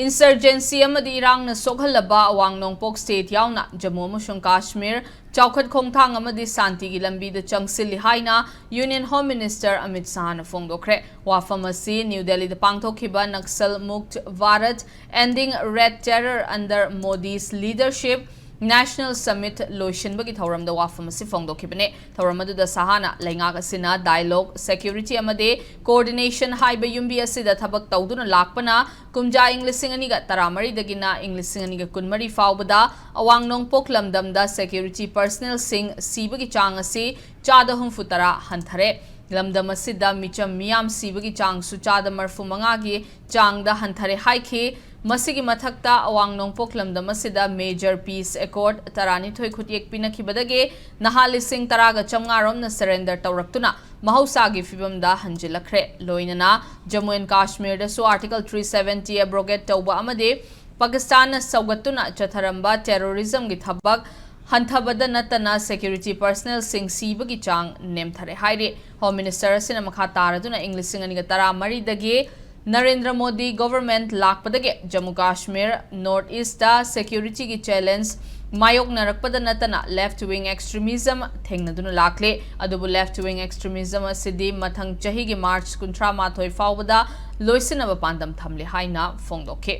Insurgency amadi irang na sokhalaba awang nongpok state yauna Jammu amsung Kashmir chawkhat khongthang amadi santi gi lambi da changsili haina Union Home Minister Amit Shah na phongdokre wafam asi New Delhi da pangthokhiba Naxal Mukt Bharat Ending Red Terror under Modi's leadership National Summit Lotion bagi thoram da wafam asi phongdokhibane thoram adu da sahana laingak asina dialogue security amade coordination haiba yumbi asi da thabak tawduna lakpana kumja Englishing ani ga taramari dagina Englishing ani ga kunmari faubada awang nongpok lamdam da security personnel sing sibagi chang asi chada humfutara hanthare lamdam asida micham miyam sibagi chang su chada marfu manga gi chang da hanthare haiki masigi mathakta awang nongpok lamdam asida major peace accord tarani thoi khutiek pinakibadage nahalising taraga chamngarom na surrender tawraktuna mahausa gi fibam da hanjilakre loinana Jammu and Kashmir da su article 370 abrogate tawba amade Pakistan na saugatuna chatharamba terrorism gi thabak Hanthabada natana security personnel sing sibagi chang nemthare haire Home Minister sina makha taraduna Englishing ani ga tara mari dage Narendra Modi government lakpadage Jammu Kashmir North East da security gi challenge mayok narakpada natana left wing extremism thengnaduna lakle adubu left wing extremism asidi mathang chahi gi March 13 mathoi fawbada loisinaba pandam thamle haina phongdokhe